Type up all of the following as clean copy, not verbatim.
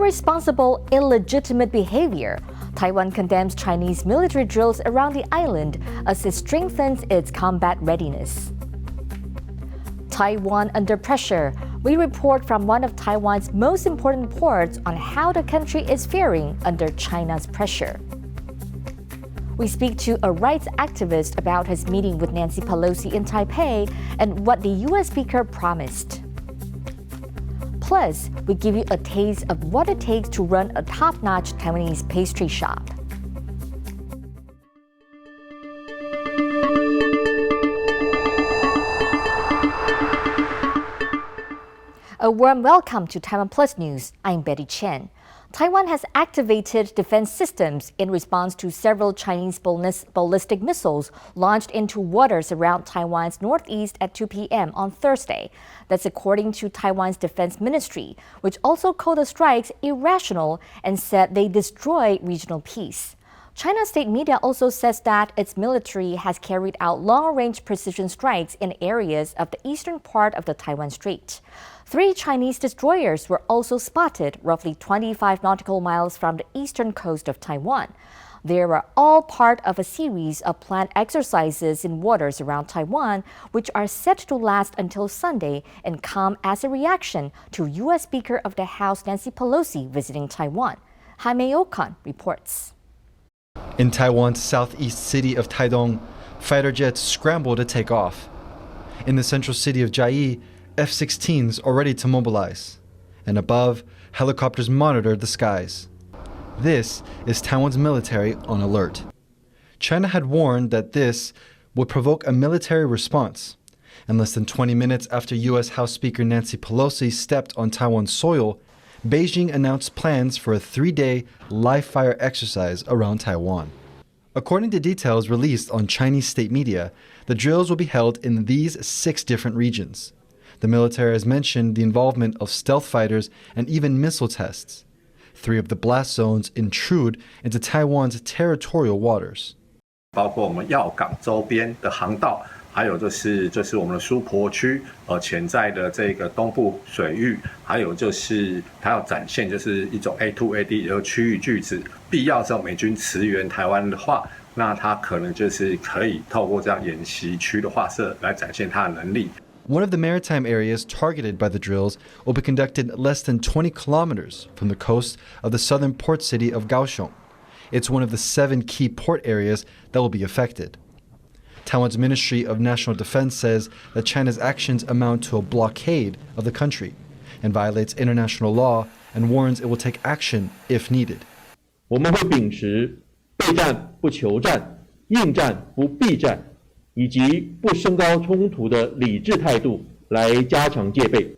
irresponsible, illegitimate behavior. Taiwan condemns Chinese military drills around the island as it strengthens its combat readiness. Taiwan under pressure. We report from one of Taiwan's most important ports on how the country is faring under China's pressure. We speak to a rights activist about his meeting with Nancy Pelosi in Taipei and what the U.S. Speaker promised. Plus, we give you a taste of what it takes to run a top-notch Taiwanese pastry shop. A warm welcome to TaiwanPlus News. I'm Betty Chen. Taiwan has activated defense systems in response to several Chinese ballistic missiles launched into waters around Taiwan's northeast at 2 p.m. on Thursday. That's according to Taiwan's defense ministry, which also called the strikes irrational and said they destroy regional peace. China's state media also says that its military has carried out long-range precision strikes in areas of the eastern part of the Taiwan Strait. 3 Chinese destroyers were also spotted roughly 25 nautical miles from the eastern coast of Taiwan. They were all part of a series of planned exercises in waters around Taiwan, which are set to last until Sunday and come as a reaction to U.S. Speaker of the House Nancy Pelosi visiting Taiwan. Jaime Okan reports. In Taiwan's southeast city of Taidong, fighter jets scramble to take off. In the central city of Chiayi, F-16s are ready to mobilize. And above, helicopters monitor the skies. This is Taiwan's military on alert. China had warned that this would provoke a military response. And less than 20 minutes after U.S. House Speaker Nancy Pelosi stepped on Taiwan's soil, Beijing announced plans for a 3-day live-fire exercise around Taiwan. According to details released on Chinese state media, the drills will be held in these 6 different regions. The military has mentioned the involvement of stealth fighters and even missile tests. 3 of the blast zones intrude into Taiwan's territorial waters. 包括我们药港周边的航道，还有就是我们的苏婆区，潜在的这个东部水域，还有就是它要展现就是一种 A2AD 区域拒止，必要时候美军驰援台湾的话，那它可能就是可以透过这样演习区的划设来展现它的能力。 One of the maritime areas targeted by the drills will be conducted less than 20 kilometers from the coast of the southern port city of Kaohsiung. It's one of the 7 key port areas that will be affected. Taiwan's Ministry of National Defense says that China's actions amount to a blockade of the country and violates international law and warns it will take action if needed. 我们会秉持备战不求战、应战不避战。 以及不升高冲突的理智态度来加强戒备。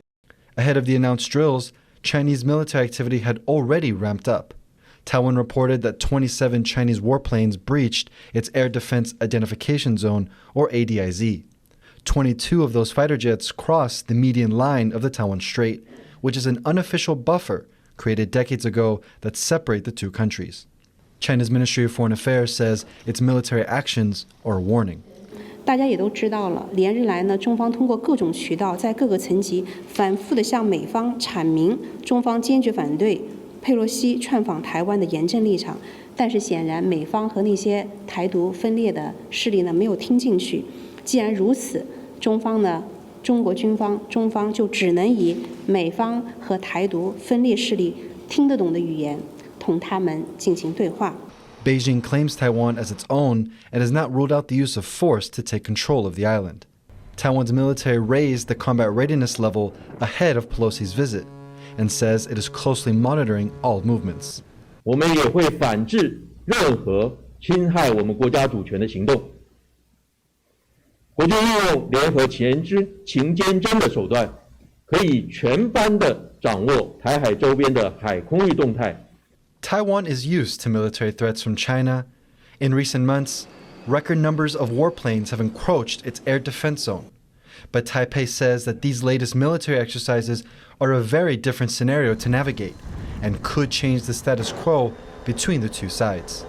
Ahead of the announced drills, Chinese military activity had already ramped up. Taiwan reported that 27 Chinese warplanes breached its Air Defense Identification Zone, or ADIZ. 22 of those fighter jets crossed the median line of the Taiwan Strait, which is an unofficial buffer created decades ago that separate the 2 countries. China's Ministry of Foreign Affairs says its military actions are a warning. 大家也都知道了，连日来呢，中方通过各种渠道，在各个层级反复地向美方阐明中方坚决反对佩洛西窜访台湾的严正立场。但是显然，美方和那些台独分裂的势力呢，没有听进去。既然如此，中国军方中方就只能以美方和台独分裂势力听得懂的语言，同他们进行对话。 Beijing claims Taiwan as its own and has not ruled out the use of force to take control of the island. Taiwan's military raised the combat readiness level ahead of Pelosi's visit and says it is closely monitoring all movements. 我们也会反制任何侵害我们国家主权的行动。国军运用联合情监侦的手段，可以全班地掌握台海周边的海空域动态。 Taiwan is used to military threats from China. In recent months, record numbers of warplanes have encroached its air defense zone. But Taipei says that these latest military exercises are a very different scenario to navigate and could change the status quo between the 2 sides.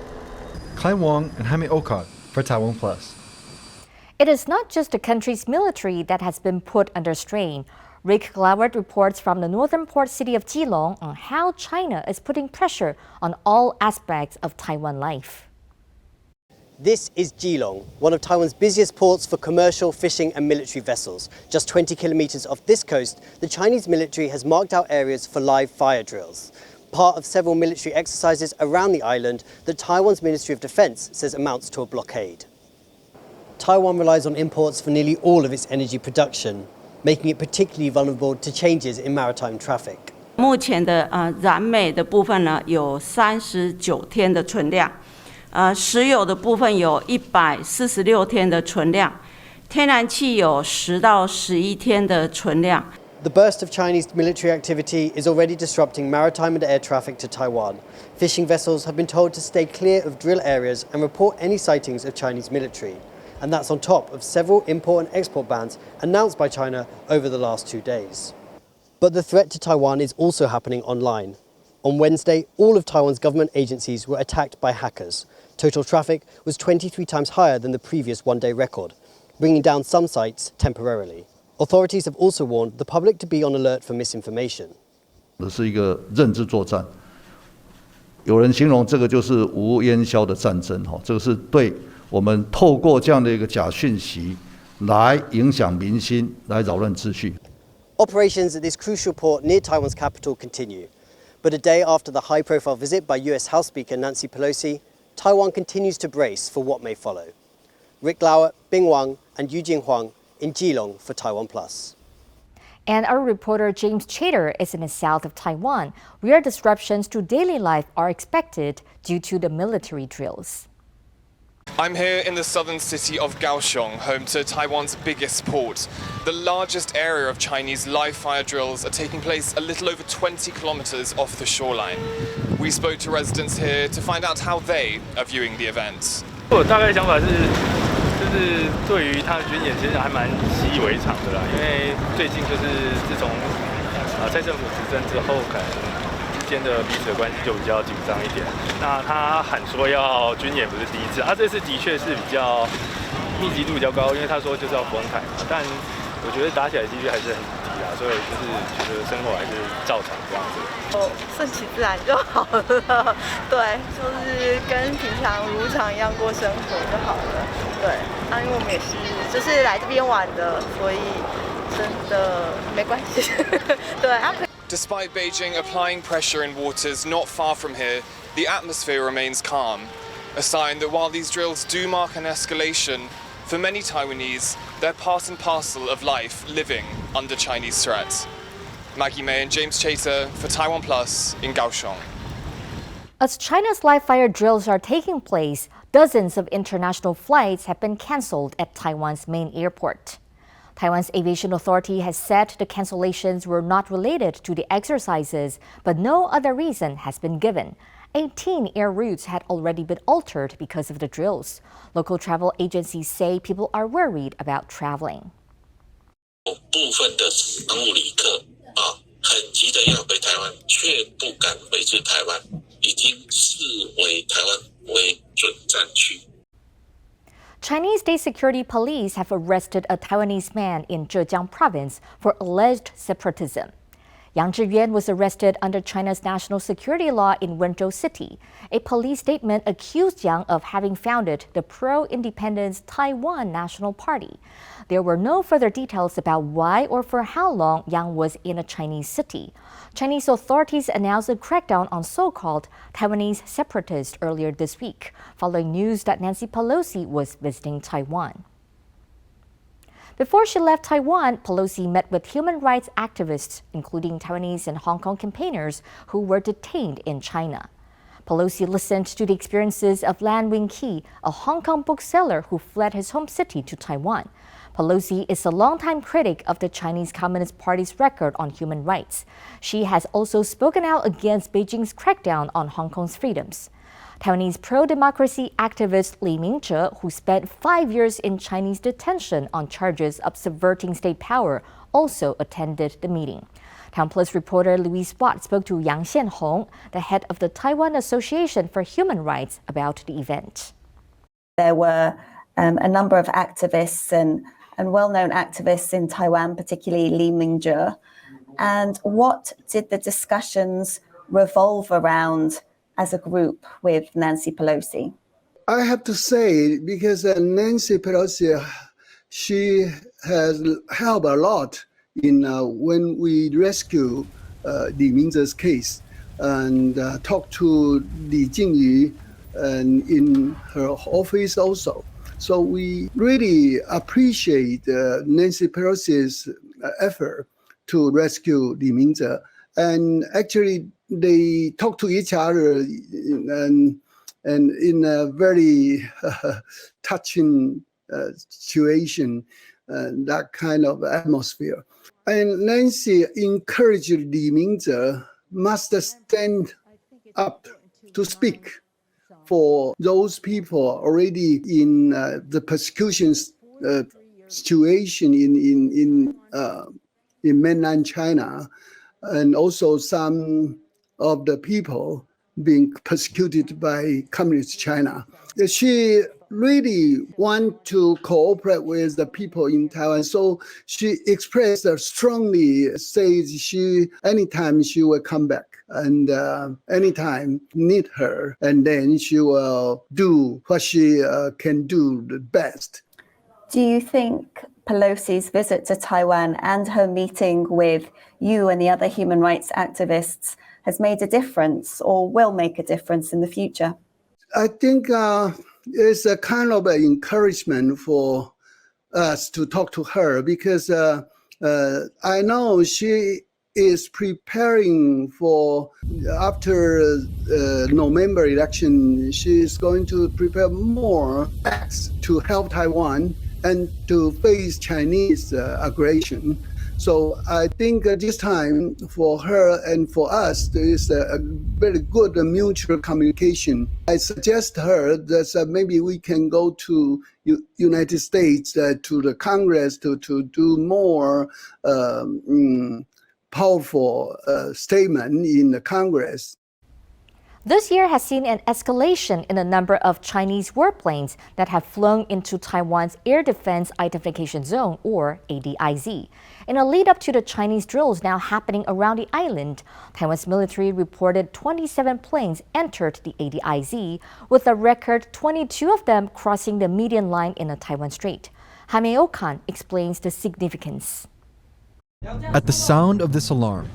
Klein Wong and Jaime Okan for TaiwanPlus. It is not just the country's military that has been put under strain. Rick Glauert reports from the northern port city of Keelung on how China is putting pressure on all aspects of Taiwan life. This is Keelung, one of Taiwan's busiest ports for commercial, fishing and military vessels. Just 20 kilometers off this coast, the Chinese military has marked out areas for live fire drills, part of several military exercises around the island that Taiwan's Ministry of Defense says amounts to a blockade. Taiwan relies on imports for nearly all of its energy production, making it particularly vulnerable to changes in maritime traffic. 目前的燃煤的部分呢，有39天的存量。石油的部分有146天的存量，天然气有10到11天的存量。 The burst of Chinese military activity is already disrupting maritime and air traffic to Taiwan. Fishing vessels have been told to stay clear of drill areas and report any sightings of Chinese military. And that's on top of several import and export bans announced by China over the last 2 days. But the threat to Taiwan is also happening online. On Wednesday, all of Taiwan's government agencies were attacked by hackers. Total traffic was 23 times higher than the previous one-day record, bringing down some sites temporarily. Authorities have also warned the public to be on alert for misinformation. 这是一个认知作战，有人形容这个就是无烟硝的战争，这个是对我们透过这样的一个假讯息来影响民心，来扰乱秩序。 Operations at this crucial port near Taiwan's capital continue. But a day after the high-profile visit by US House Speaker Nancy Pelosi, Taiwan continues to brace for what may follow. Rick Glauert, Bing Wang and Eugene Huang in Keelung for TaiwanPlus. And our reporter James Chater is in the south of Taiwan, where disruptions to daily life are expected due to the military drills. I'm here in the southern city of Kaohsiung, home to Taiwan's biggest port. The largest area of Chinese live fire drills are taking place a little over 20 kilometers off the shoreline. We spoke to residents here to find out how they are viewing the events. 我大概想法是，就是对于他的军演其实还蛮习以为常的啦，因为最近就是自从蔡政府执政之后，可能之间的彼此的关系就比较紧张一点。那他喊说要军演不是第一次，这次的确是比较密集度比较高，因为他说就是要封台嘛，但我觉得打起来几率还是很低啦，所以就是觉得生活还是照常这样子。顺其自然就好了，对，就是跟平常如常一样过生活就好了，对。因为我们也是就是来这边玩的，所以真的没关系，对。Despite Beijing applying pressure in waters not far from here, the atmosphere remains calm, a sign that while these drills do mark an escalation, for many Taiwanese, they're part and parcel of life living under Chinese threats. Maggie May and James Chater for TaiwanPlus in Kaohsiung. As China's live fire drills are taking place, dozens of international flights have been cancelled at Taiwan's main airport. Taiwan's aviation authority has said the cancellations were not related to the exercises, but no other reason has been given. 18 air routes had already been altered because of the drills. Local travel agencies say people are worried about traveling. 部分的商务旅客很急的要回台湾，却不敢回至台湾，已经视为台湾为准战区。 Chinese state security police have arrested a Taiwanese man in Zhejiang province for alleged separatism. Yang Zhiyuan was arrested under China's national security law in Wenzhou City. A police statement accused Yang of having founded the pro-independence Taiwan National Party. There were no further details about why or for how long Yang was in a Chinese city. Chinese authorities announced a crackdown on so-called Taiwanese separatists earlier this week, following news that Nancy Pelosi was visiting Taiwan. Before she left Taiwan, Pelosi met with human rights activists, including Taiwanese and Hong Kong campaigners who were detained in China. Pelosi listened to the experiences of Lan Wing-Ki, a Hong Kong bookseller who fled his home city to Taiwan. Pelosi is a longtime critic of the Chinese Communist Party's record on human rights. She has also spoken out against Beijing's crackdown on Hong Kong's freedoms. Taiwanese pro-democracy activist Li Mingzhe, who spent 5 years in Chinese detention on charges of subverting state power, also attended the meeting. TaiwanPlus reporter Louise Watt spoke to Yang Xianhong, the head of the Taiwan Association for Human Rights, about the event. There were a number of activists and and well-known activists in Taiwan, particularly Li Mingjie. And what did the discussions revolve around as a group with Nancy Pelosi? I have to say, because Nancy Pelosi, she has helped a lot in when we rescue Li Mingjie's case and talk to Li Jingyu and in her office also. So we really appreciate Nancy Pelosi's effort to rescue Li Mingjie. And actually, they talk to each other and in a very touching situation, that kind of atmosphere. And Nancy encouraged Li Mingjie must stand up to speak for those people already in the persecution situation in mainland China, and also some of the people being persecuted by Communist China. She really want to cooperate with the people in Taiwan, so she expressed strongly, says she anytime she will come back and anytime need her, and then she will do what she can do the best. Do you think Pelosi's visit to Taiwan and her meeting with you and the other human rights activists has made a difference or will make a difference in the future? I think it's a kind of an encouragement for us to talk to her, because I know she is preparing for, after November election, she is going to prepare more acts to help Taiwan and to face Chinese aggression. So I think this time for her and for us, there is a very good mutual communication. I suggest her that maybe we can go to United States, to the Congress to do more powerful statement in the Congress. This year has seen an escalation in the number of Chinese warplanes that have flown into Taiwan's Air Defense Identification Zone, or ADIZ. In a lead-up to the Chinese drills now happening around the island, Taiwan's military reported 27 planes entered the ADIZ, with a record 22 of them crossing the median line in the Taiwan Strait. Jaime Okan explains the significance. At the sound of this alarm,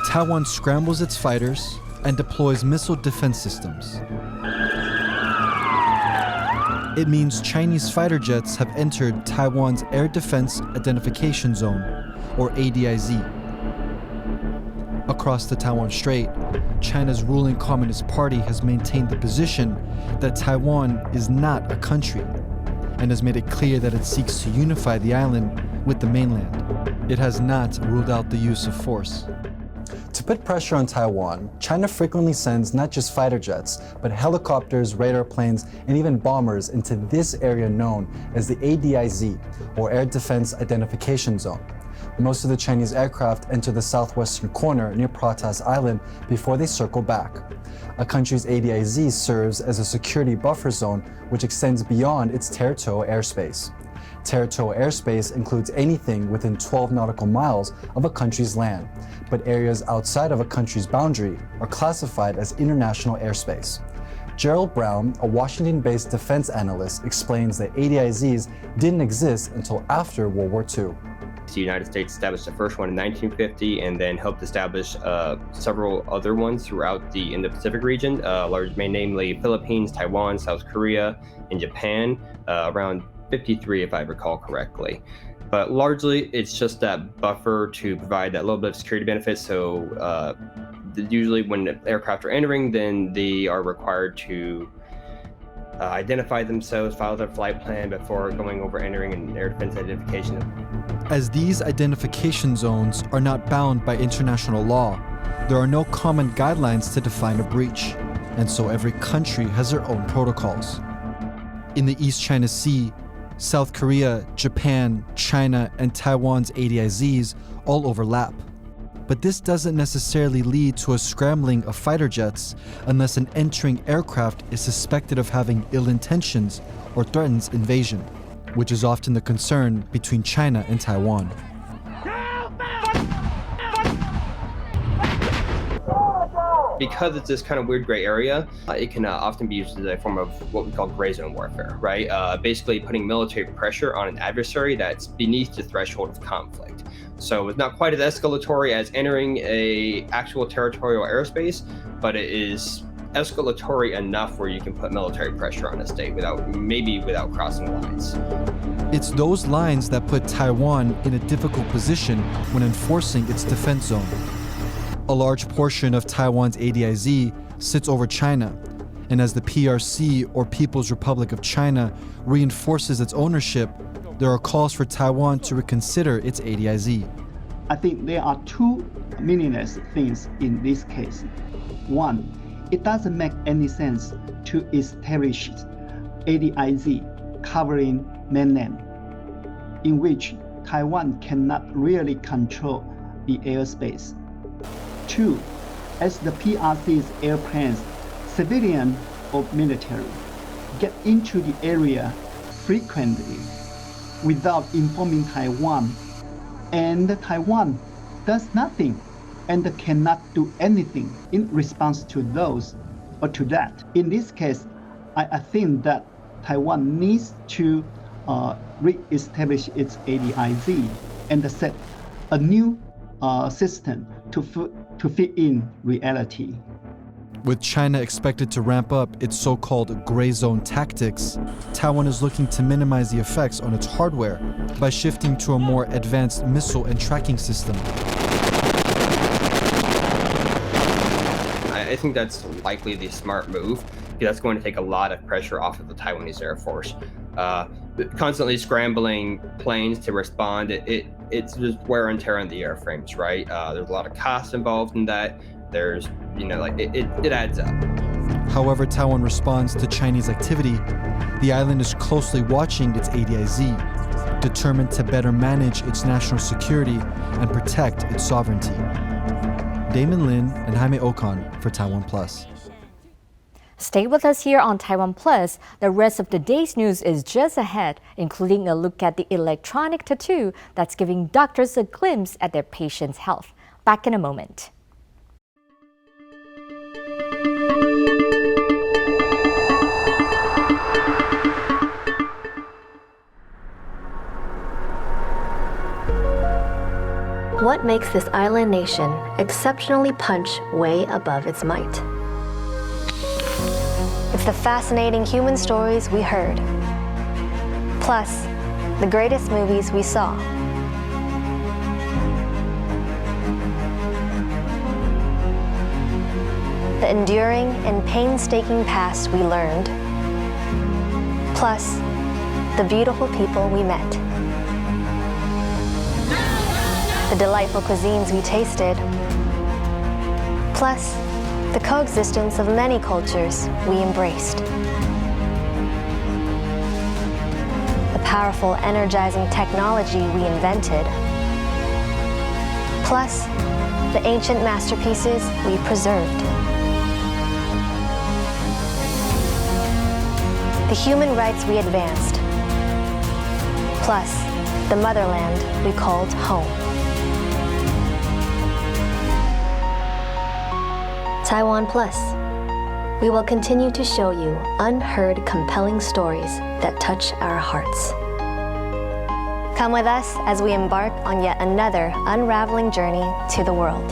Taiwan scrambles its fighters and deploys missile defense systems. It means Chinese fighter jets have entered Taiwan's Air Defense Identification Zone, or ADIZ. Across the Taiwan Strait, China's ruling Communist Party has maintained the position that Taiwan is not a country and has made it clear that it seeks to unify the island with the mainland. It has not ruled out the use of force. To put pressure on Taiwan, China frequently sends not just fighter jets, but helicopters, radar planes, and even bombers into this area known as the ADIZ, or Air Defense Identification Zone. Most of the Chinese aircraft enter the southwestern corner near Pratas Island before they circle back. A country's ADIZ serves as a security buffer zone which extends beyond its territorial airspace. Territorial airspace includes anything within 12 nautical miles of a country's land, but areas outside of a country's boundary are classified as international airspace. Gerald Brown, a Washington-based defense analyst, explains that ADIZs didn't exist until after World War II. The United States established the first one in 1950 and then helped establish several other ones throughout the Indo-Pacific region, namely Philippines, Taiwan, South Korea, and Japan, around 53 if I recall correctly. But largely it's just that buffer to provide that little bit of security benefit. So usually when aircraft are entering, then they are required to identify themselves, file their flight plan before going over entering an air defense identification. As these identification zones are not bound by international law, there are no common guidelines to define a breach, and so every country has their own protocols. In the East China Sea, South Korea, Japan, China, and Taiwan's ADIZs all overlap. But this doesn't necessarily lead to a scrambling of fighter jets unless an entering aircraft is suspected of having ill intentions or threatens invasion. which is often the concern between China and Taiwan. Because it's this kind of weird gray area, it can often be used as a form of what we call gray zone warfare, right? Basically putting military pressure on an adversary that's beneath the threshold of conflict. So it's not quite as escalatory as entering a actual territorial airspace, but it is escalatory enough where you can put military pressure on a state without crossing lines. It's those lines that put Taiwan in a difficult position when enforcing its defense zone. A large portion of Taiwan's ADIZ sits over China, and as the PRC, or People's Republic of China, reinforces its ownership, there are calls for Taiwan to reconsider its ADIZ. I think there are two meaningless things in this case. One, it doesn't make any sense to establish ADIZ covering mainland, in which Taiwan cannot really control the airspace. Two, as the PRC's airplanes, civilian or military, get into the area frequently without informing Taiwan, and Taiwan does nothing and cannot do anything in response to those or to that. In this case, I think that Taiwan needs to re-establish its ADIZ and set a new system to fit in reality. With China expected to ramp up its so-called gray zone tactics, Taiwan is looking to minimize the effects on its hardware by shifting to a more advanced missile and tracking system. I think that's likely the smart move, because that's going to take a lot of pressure off of the Taiwanese Air Force. Constantly scrambling planes to respond, it's just wear and tear on the airframes, right? There's a lot of costs involved in that. There's, it adds up. However Taiwan responds to Chinese activity, the island is closely watching its ADIZ, determined to better manage its national security and protect its sovereignty. Damon Lin and Jaime Ocon for TaiwanPlus. Stay with us here on TaiwanPlus. The rest of the day's news is just ahead, including a look at the electronic tattoo that's giving doctors a glimpse at their patients' health. Back in a moment. What makes this island nation exceptionally punch way above its might? It's the fascinating human stories we heard, plus the greatest movies we saw. The enduring and painstaking past we learned, plus the beautiful people we met. The delightful cuisines we tasted, plus the coexistence of many cultures we embraced. The powerful, energizing technology we invented, plus the ancient masterpieces we preserved. The human rights we advanced, plus the motherland we called home. TaiwanPlus. We will continue to show you unheard, compelling stories that touch our hearts. Come with us as we embark on yet another unraveling journey to the world.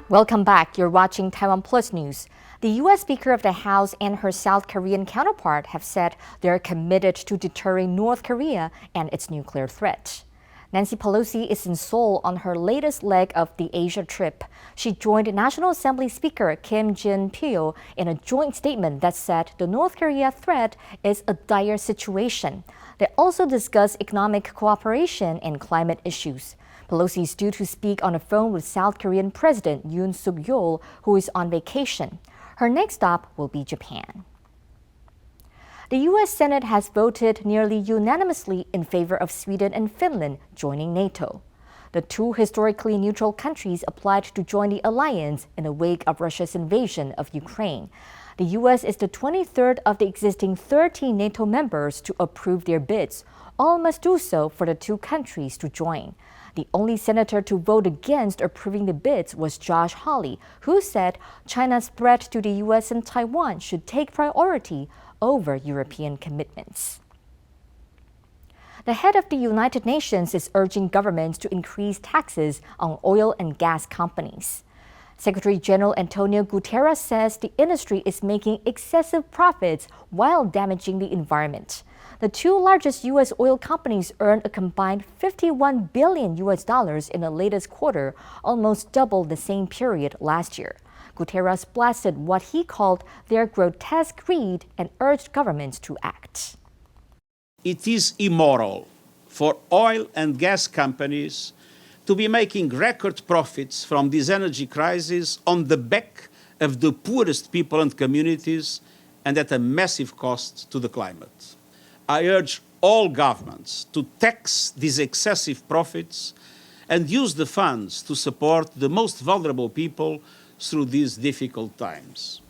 Welcome back. You're watching TaiwanPlus News. The U.S. Speaker of the House and her South Korean counterpart have said they're committed to deterring North Korea and its nuclear threat. Nancy Pelosi is in Seoul on her latest leg of the Asia trip. She joined National Assembly Speaker Kim Jin-pyo in a joint statement that said the North Korea threat is a dire situation. They also discussed economic cooperation and climate issues. Pelosi is due to speak on the phone with South Korean President Yoon Suk-yeol, who is on vacation. Her next stop will be Japan. The U.S. Senate has voted nearly unanimously in favor of Sweden and Finland joining NATO. The two historically neutral countries applied to join the alliance in the wake of Russia's invasion of Ukraine. The U.S. is the 23rd of the existing 13 NATO members to approve their bids. All must do so for the two countries to join. The only senator to vote against approving the bids was Josh Hawley, who said China's threat to the U.S. and Taiwan should take priority over European commitments. The head of the United Nations is urging governments to increase taxes on oil and gas companies. Secretary General Antonio Guterres says the industry is making excessive profits while damaging the environment. The two largest U.S. oil companies earned a combined $51 billion in the latest quarter, almost double the same period last year. Guterres blasted what he called their grotesque greed and urged governments to act. It is immoral for oil and gas companies to be making record profits from this energy crisis on the back of the poorest people and communities and at a massive cost to the climate. I urge all governments to tax these excessive profits and use the funds to support the most vulnerable people through these difficult times.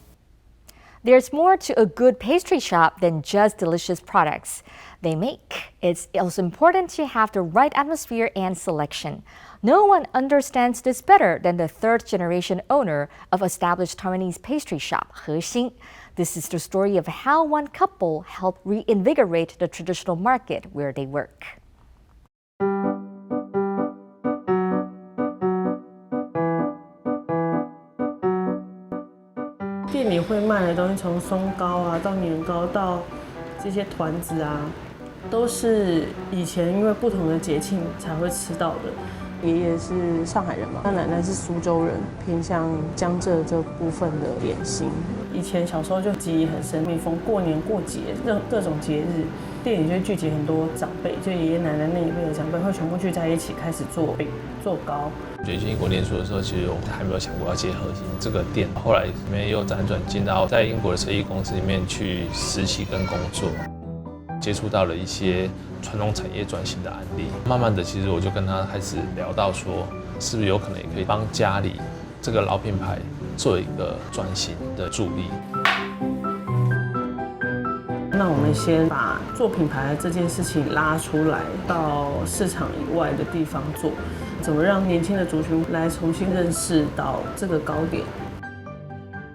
There's more to a good pastry shop than just delicious products they make. It's also important to have the right atmosphere and selection. No one understands this better than the third-generation owner of established Taiwanese pastry shop, Kaohsiung. This is the story of how one couple helped reinvigorate the traditional market where they work. 店里会卖的东西，从松糕啊到年糕到这些团子啊，都是以前因为不同的节庆才会吃到的。爷爷是上海人嘛，他奶奶是苏州人，偏向江浙这部分的点心。以前小时候就记忆很深，每逢过年过节，各种节日，店里就会聚集很多长辈，就爷爷奶奶那一辈的长辈会全部聚在一起开始做饼、做糕。去英国念书的时候，其实我还没有想过要接核心这个店。后来里面又辗转进到在英国的设计公司里面去实习跟工作，接触到了一些传统产业转型的案例。慢慢的，其实我就跟他开始聊到说，是不是有可能也可以帮家里这个老品牌做一个转型的助力。那我们先把做品牌这件事情拉出来，到市场以外的地方做，怎么让年轻的族群来重新认识到这个糕点？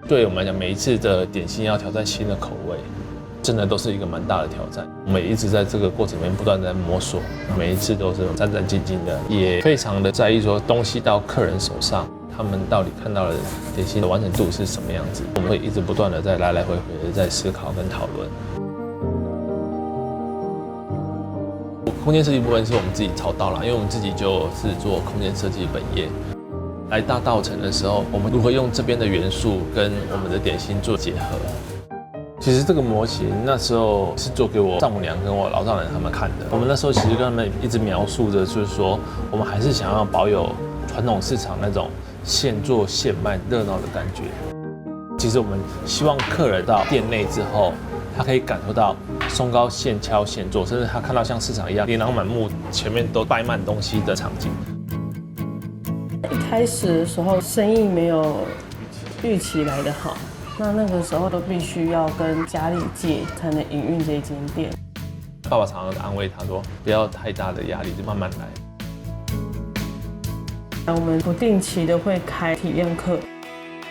对我们来讲，每一次的点心要挑战新的口味，真的都是一个蛮大的挑战。我们也一直在这个过程里面不断在摸索，每一次都是战战兢兢的，也非常的在意说东西到客人手上，他们到底看到的点心的完整度是什么样子。我们会一直不断的在来来回回的在思考跟讨论。空间设计部分是我们自己操刀啦，因为我们自己就是做空间设计本业。来大稻埕的时候，我们如何用这边的元素跟我们的点心做结合？其实这个模型那时候是做给我丈母娘跟我老丈人他们看的。我们那时候其实跟他们一直描述着，就是说我们还是想要保有传统市场那种现做现卖热闹的感觉。其实我们希望客人到店内之后，他可以感受到松糕现敲现做，甚至他看到像市场一样琳琅满目，前面都摆满东西的场景。一开始的时候，生意没有预期来得好，那个时候都必须要跟家里借才能营运这间店。爸爸常常安慰他说：“不要太大的压力，就慢慢来。”我们不定期的会开体验课。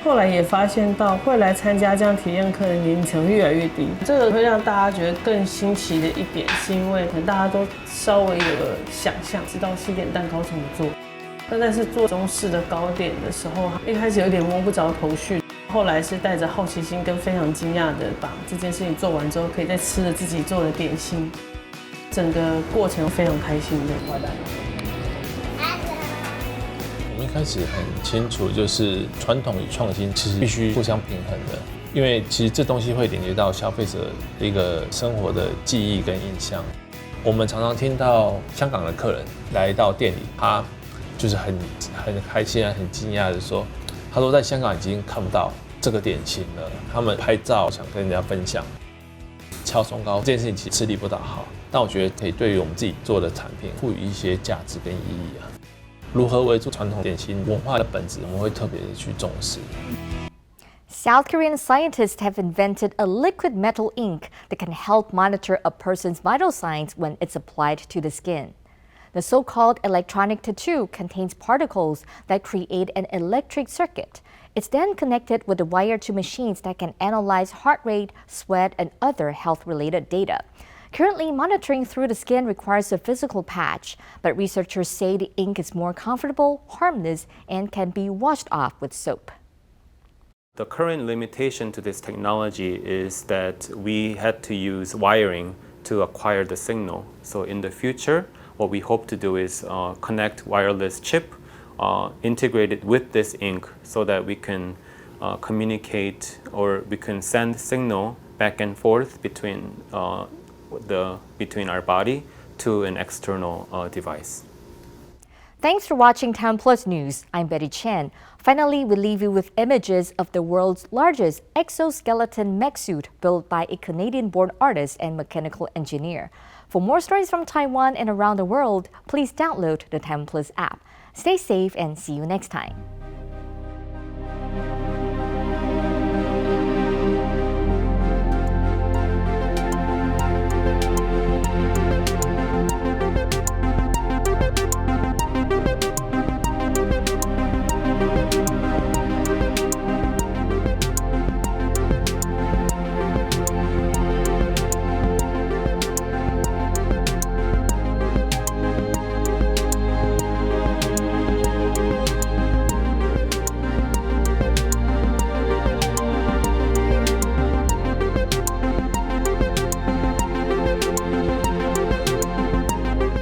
后来也发现到，会来参加这样体验课的年龄层越来越低，这个会让大家觉得更新奇的一点，是因为可能大家都稍微有个想象，知道西点蛋糕怎么做，但是做中式的糕点的时候，一开始有点摸不着头绪，后来是带着好奇心跟非常惊讶的把这件事情做完之后，可以再吃了自己做的点心，整个过程非常开心的。我们一开始很清楚，就是传统与创新其实必须互相平衡的，因为其实这东西会连接到消费者的一个生活的记忆跟印象。我们常常听到香港的客人来到店里，他就是很开心啊，很惊讶的说，他说在香港已经看不到这个点心了，他们拍照想跟人家分享。敲松糕这件事情其实吃力不讨好，但我觉得可以对于我们自己做的产品赋予一些价值跟意义啊。如何维持传统点心文化的本质，我们会特别的去重视。South Korean scientists have invented a liquid metal ink that can help monitor a person's vital signs when it's applied to the skin. The so-called electronic tattoo contains particles that create an electric circuit. It's then connected with a wire to machines that can analyze heart rate, sweat, and other health-related data. Currently, monitoring through the skin requires a physical patch, but researchers say the ink is more comfortable, harmless, and can be washed off with soap. The current limitation to this technology is that we had to use wiring to acquire the signal. So in the future, what we hope to do is connect wireless chip integrated with this ink so that we can communicate or we can send signal back and forth between our body to an external device. Thanks for watching TaiwanPlus News. I'm Betty Chen. Finally, we leave you with images of the world's largest exoskeleton mech suit built by a Canadian-born artist and mechanical engineer. For more stories from Taiwan and around the world, please download the TaiwanPlus app. Stay safe and see you next time.